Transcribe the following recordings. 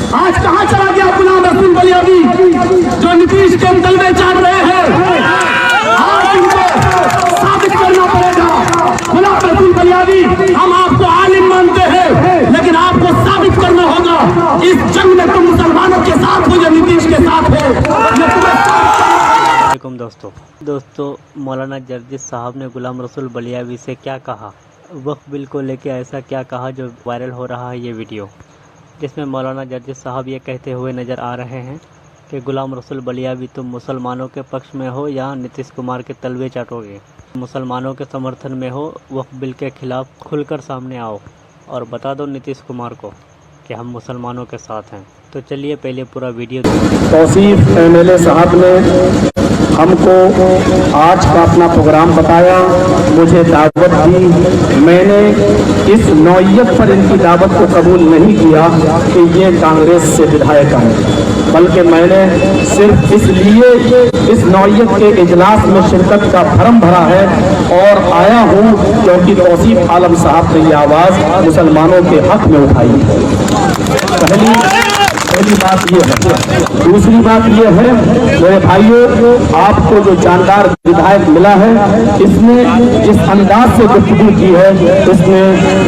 आज कहां चला गया गुलाम रसूल बलियावी जो नीतीश के तलवे चाट रहे हैं? आज इनको साबित करना पड़ेगा। गुलाम रसूल बलियावी, हम आपको आलिम मानते हैं, लेकिन आपको साबित करना होगा इस जंग में तुम मुसलमानों के साथ हो या नीतीश के साथ हो। दोस्तों मौलाना जर्जिस साहब ने गुलाम रसूल बलियावी से क्या कहा, वक्फ बिल को लेकर ऐसा क्या कहा जो वायरल हो रहा है ये वीडियो, जिसमें मौलाना जर्जिस साहब ये कहते हुए नज़र आ रहे हैं कि गुलाम रसूल बलियावी तुम मुसलमानों के पक्ष में हो या नीतीश कुमार के तलवे चाटोगे, मुसलमानों के समर्थन में हो, वक्फ बिल के खिलाफ खुलकर सामने आओ और बता दो नीतीश कुमार को कि हम मुसलमानों के साथ हैं। तो चलिए पहले पूरा वीडियो तौसीफ एमएलए साहब ने हमको आज का अपना प्रोग्राम बताया, मुझे दावत दी। मैंने इस नौयत पर इनकी दावत को कबूल नहीं किया कि ये कांग्रेस से विधायक हैं, बल्कि मैंने सिर्फ इसलिए इस नौयत के इजलास में शिरकत का भरम भरा है और आया हूँ क्योंकि तौसीफ आलम साहब ने ये आवाज़ मुसलमानों के हक में उठाई है। पहली बात ये है। दूसरी बात ये है मेरे भाइयों, आपको जो जानदार विधायक मिला है, इसने जिस अंदाज से गुफ्तगू की है, इसने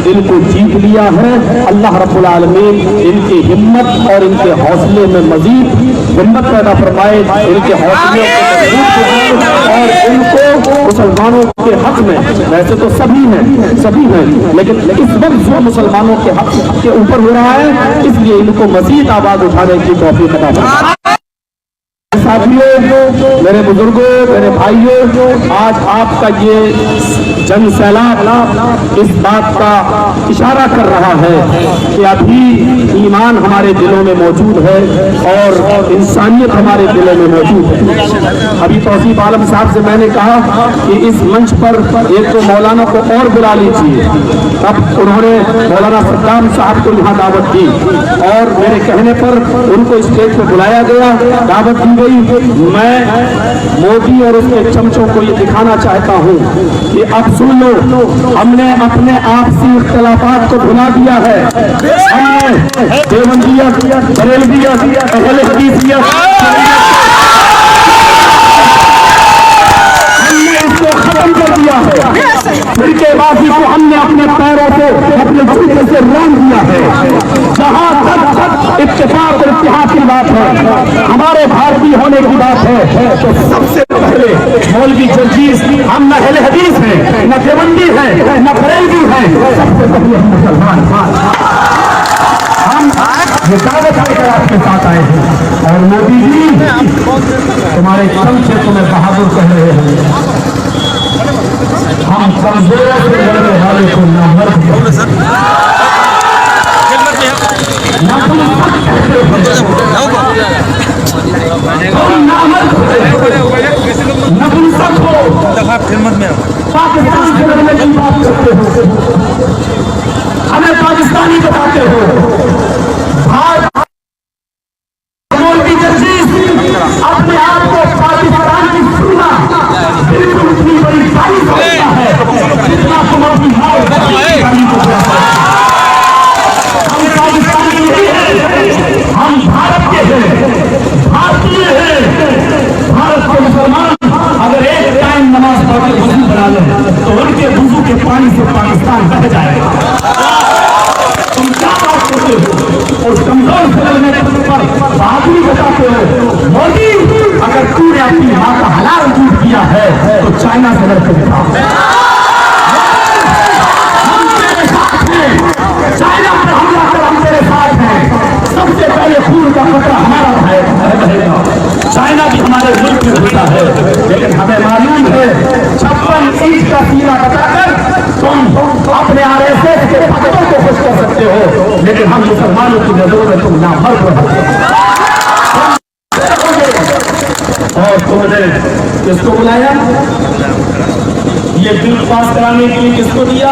दिल को जीत लिया है। अल्लाह रब्बुल आलमीन इनकी हिम्मत और इनके हौसले में मजीद हिम्मत पैदा फरमाए, इनके हौसले और इनको मुसलमानों के हक में, वैसे तो सभी हैं लेकिन इस वक्त जो मुसलमानों के हक के ऊपर हो रहा है, इसलिए इनको मजीद आवाज उठाने की तौफीक अता फरमाए। साथियों, मेरे बुजुर्गों, मेरे भाइयों, आज आपका ये जन सैलाब इस बात का इशारा कर रहा है कि अभी ईमान हमारे दिलों में मौजूद है और इंसानियत हमारे दिलों में मौजूद है। अभी तौसीफ आलम साहब से मैंने कहा कि इस मंच पर एक तो मौलाना को और बुला लीजिए, तब उन्होंने मौलाना सद्दाम साहब को यहाँ दावत दी और मेरे कहने पर उनको स्टेज पर बुलाया गया, दावत दी गई। मैं मोदी और उसके चमचों को ये दिखाना चाहता हूँ कि अब सुन लो, हमने अपने आपसी इख्तिलाफात को भुला दिया है। हमने देवबंदियत, बरेलवियत, अहले हदीसियत, हमने इसको खत्म कर दिया है। फिरकेबाजी को हमने अपने पैरों से, अपने जूते से रंग दिया है। जहाँ तक इत्तेफाक और इत्तेहाद की बात है, हमारे भारतीय होने की बात है, तो सबसे पहले मौलवी जर्जिस, हम न अहले हदीस हैं, न देवबंदी हैं, न बरेलवी हैं, सबसे पहले हम मुसलमान। हम ये दावत लेकर आपके साथ आए हैं और मोदी जी तुम्हारे चमचे तुम्हें बहादुर कह रहे हैं। हम कमजोर से लड़ने वाले को नामर्द पाकिस्तान से लड़ने की बात करते हो, हमें पाकिस्तानी बताते हो। मौलवी जर्जिस अपने आप को पाकिस्तान की सुना बिल्कुल उतनी बड़ी सारी समझता है जितना तुम्हारी हम पाकिस्तान के नहीं हैं, हम भारत के हैं, भारतीय हैं। भारत के मुसलमान अगर एक टाइम नमाज पढ़ के वजू बना लें तो उनके वजू के पानी से पाकिस्तान बह जाएगा। तुम क्या बात करते हो? उस कमजोर से लड़ने पर बहादुरी बताते हो। मोदी, अगर तूने अपनी माँ का हलाल दूध किया है तो चाइना से लड़के दिखा। हम तेरे साथ हैं, चाइना पर हमला कर हम तेरे साथ हैं। सबसे पहले खून का खतरा हमारा रहेगा। चाइना भी हमारे मुल्क में होता है, लेकिन हमें मालूम है 56 इंच का सीना बताकर तुम अपने आरएसएस के भक्तों को खुश कर सकते हो, लेकिन हम मुसलमानों की नजरों में तुम नामर्द हो। और तुमने किसको बुलाया? ये बिल पास कराने के लिए किसको दिया?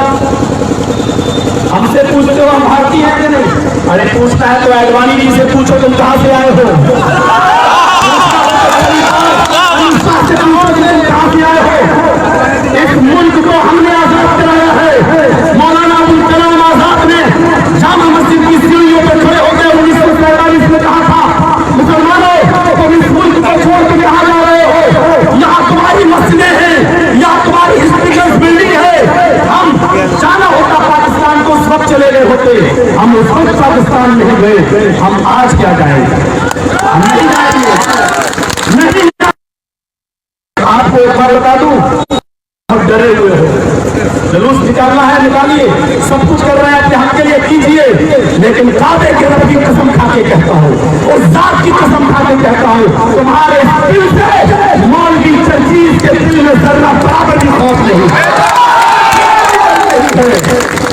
हमसे पूछते हो हम भारतीय हैं कि नहीं? अरे पूछना है तो आडवाणी जी से पूछो तुम कहां से आए हो। कहां से आए हो? इस मुल्क को हमने आजाद कराया है। मौलाना अबुल कलाम आजाद ने जामा मस्जिद की सीढ़ियों पर खड़े होकर 1945 नहीं गए, हम आज क्या जाएंगे? नहीं जाएंगे, नहीं। आपको एक बार बता दूं, बहुत डरे हुए हो, जुलूस निकालना है निकालिए, सब कुछ कर रहे हैं अपने हक के लिए कीजिए, लेकिन काबे के रब की कसम खा के कहता हूँ, उस जात की कसम खा के कहता हूँ, तुम्हारे दिल से मौलवी चर्चीज के दिल में जर्रा बराबर भी खौफ नहीं है।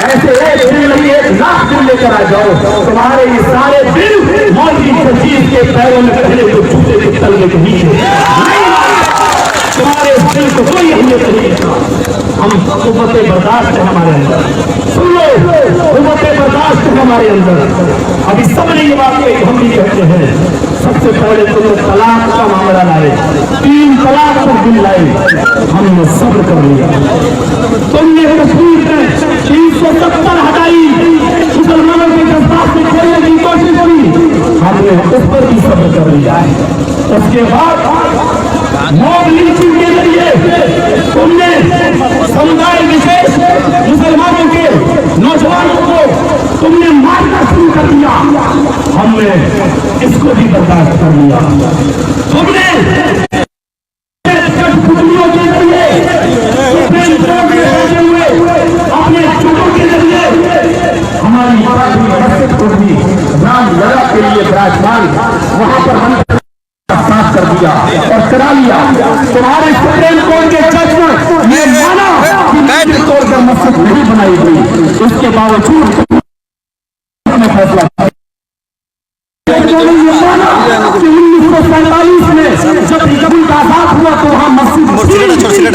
ऐसे एक दिल नहीं, 1 लाख दिल लेकर आ जाओ, तुम्हारे ये सारे दिल मौलवी चर्चीज के पैरों में पहले तो जूते के तलवे के नीचे, तुम्हारे दिल को कोई अहमियत नहीं है। हम कुव्वत बर्दाश्त है हमारे अंदर, सुन लो, कुव्वत बर्दाश्त है हमारे अंदर। अभी सबने ये बात कही, हम भी कहते हैं, सबसे पहले तुमने तलाक का मामला लाए, 3 तलाक पर बिल लाए, हमने सब्र कर लिया। तुमने कश्मीर में 370 हटाई, मुसलमानों के जज्बात में खोलने की कोशिश की, हमने उस पर भी सब्र कर लिया। उसके बाद मॉब लिंचिंग के जरिए तुमने समुदाय विशेष मुसलमानों के नौजवानों को तुमने मारना शुरू कर दिया, हमने इसको भी बर्दाश्त कर लिया। तुमने कठपुतलियों के जरिए सुप्रीम कोर्ट में बैठे हुए अपने चुटों के जरिए हमारी मस्जिद को भी रामलला के लिए विराजमान वहां पर हम साफ कर दिया और करा लिया। तुम्हारे सुप्रीम कोर्ट के जज ने माना कि तौर पर मस्जिद नहीं बनाई गई, उसके बावजूद फैसला माना कि 1947 में जब मुल्क आजाद हुआ तो वहां मस्जिद,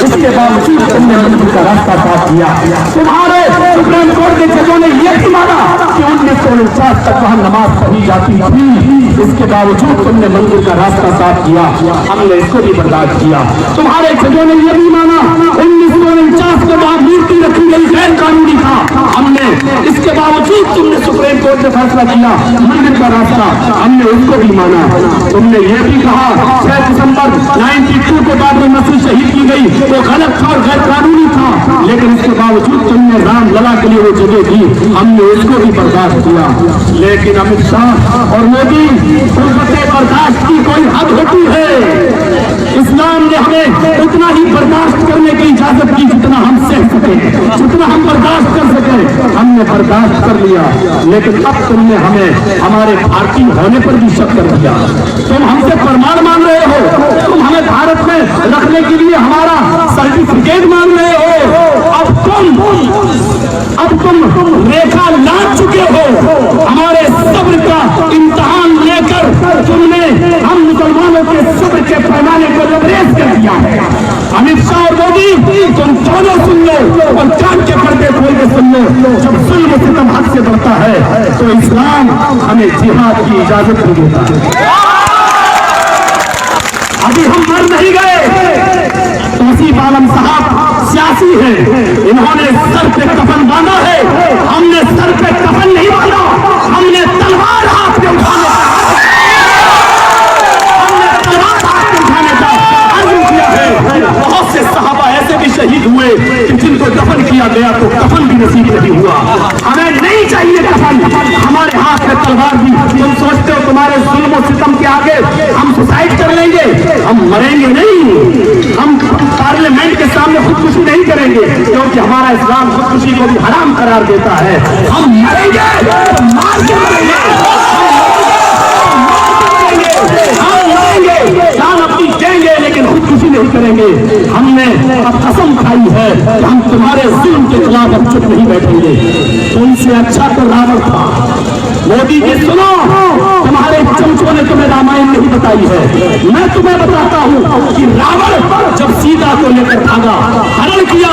उसके बावजूद तुमने मंदिर का रास्ता साफ किया। तुम्हारे सुप्रीम कोर्ट के जजों ने यह भी माना कि 1949 तक वहां नमाज पढ़ी जाती थी, इसके बावजूद तुमने मंदिर का रास्ता साफ किया, हमने इसको भी बर्दाश्त किया। तुम्हारे जजों ने यह भी माना 1949 के बाद मूर्ति रखी गई गैर कानूनी था, हमने इसके बावजूद तुमने सुप्रीम कोर्ट ने फैसला किया मंदिर का रास्ता, हमने उसको भी माना। तुमने यह भी कहा 6 दिसंबर 92 के बाद में मस्जिद शहीद की गई, वो गलत था और गैर कानूनी था, लेकिन इसके बावजूद तुमने रामलला के लिए वो जगह दी, हमने उसको भी बर्दाश्त किया। लेकिन अमित शाह और मोदी, बर्दाश्त की कोई हद होती है। इस्लाम ने हमें उतना ही बर्दाश्त करने की इजाजत की जितना हम सह सके, जितना हम बर्दाश्त कर सके, हमने बर्दाश्त कर लिया। लेकिन अब तुमने हमें हमारे भारतीय होने पर भी शक कर दिया। तुम हमसे प्रमाण मांग रहे हो, तुम हमें भारत में रखने के लिए हमारा सर्टिफिकेट मांग रहे हो। अब तुम रेखा लांघ चुके हो, हमारे सब्र का इम्तिहान लेकर तुमने हम मुसलमानों के सब्र के पैमाने को लबरेज कर दिया है। अमित शाह और मोदी, तुम दोनों सुन लो और कान के पर्दे खोल के सुन लो। जब जुल्म सितम हद से बढ़ता है तो इस्लाम हमें जिहाद की इजाजत भी देता है। अभी हम मर नहीं गए। तौसीफ आलम साहब सियासी है, इन्होंने सर पे कफन बांधा है, हमने सर पे कफन नहीं बांधा, हमने तलवार हाथ में उठाने का आज़म किया है। बहुत से सहाबा ऐसे भी शहीद हुए कि जिनको दफन किया गया तो कफन भी नसीब नहीं हुआ। हमें नहीं चाहिए कफन, हमारे हाथ में तलवार भी। तुम सोचते हो तुम्हारे जुल्म और सितम के आगे हम सुसाइड कर लेंगे? हम मरेंगे नहीं। हम पार्लियामेंट के सामने खुदकुशी नहीं करेंगे, क्योंकि हमारा इस्लाम खुदकुशी को भी हराम करार देता है। हम मरेंगे, मार के मरेंगे, हम मरेंगे, जान अपनी देंगे, लेकिन खुदकुशी नहीं करेंगे। हमने अब कसम खाई है कि हम तुम्हारे जुल्म के खिलाफ अब चुप नहीं बैठेंगे। तुमसे अच्छा तो रावण था। मोदी जी सुनो, तुम्हारे चमचों ने तुम्हें रामायण नहीं बताई है। मैं तुम्हें बताता हूँ कि रावण जब सीता को लेकर भागा, हरण किया,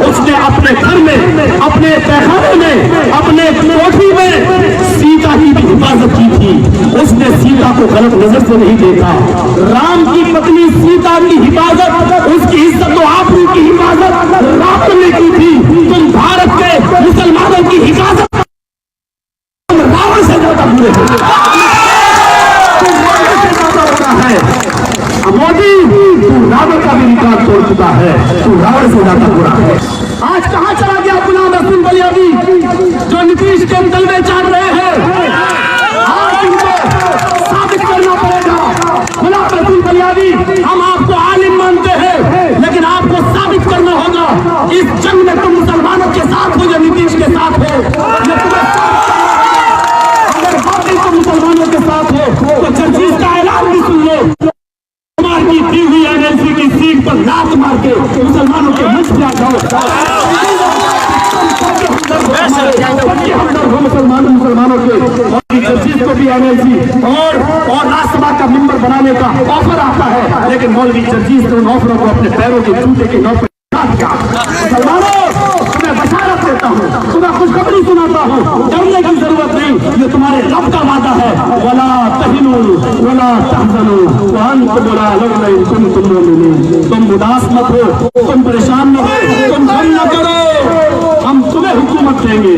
उसने अपने घर में, अपने तहखाने में, अपने कोठी में सीता की भी हिफाजत की थी। उसने सीता को गलत नजर से नहीं देखा। राम की पत्नी सीता की हिफाजत, उसकी इज्जत और आबरू की हिफाजत रावण ने की थी। तुम भारत के मुसलमानों की हिफाजत रावण से ज्यादा बुरे हो, है। मोदी, तू रावण का भी रिकॉर्ड तोड़ चुका है, तू रावण से ज्यादा बुरा है। आज कहां चला गया गुलाम रसूल बलियावी, जो नीतीश के तलवे चाट रहे हैं? भी हम आपको आलिम मानते हैं, लेकिन आपको साबित करना होगा इस जंग में तुम मुसलमानों के साथ हो या नीतीश के साथ हो। ये तुम्हें अगर बाकी तुम मुसलमानों के साथ हो तो जर्जीस का ऐलान भी सुन लो। कुमार की दी हुई एनएलसी की सीट पर लात मार के मुसलमानों के मुंह पे आ जाओ। मुसलमानों के जर्जीस को भी एनएलसी और राज्यसभा का मेंबर बनाने का ऑफर आता है, लेकिन मौलवी जर्जीस ने उन ऑफरों को अपने पैरों के जूते के नौ पर काट दिया। मुसलमानों, तुम्हें बशारत देता हूँ, तुम्हें खुशखबरी सुनाता हूँ, डरने की जरूरत नहीं। ये तुम्हारे रब का वादा है, वला तहिनु वला तहज़नु व अंतुम अल-अ'ला इन कुंतुम मुमिनीन। तुम उदास मत हो, तुम परेशान न हो, तुम गम न करो, हम तुम्हें हुकूमत देंगे।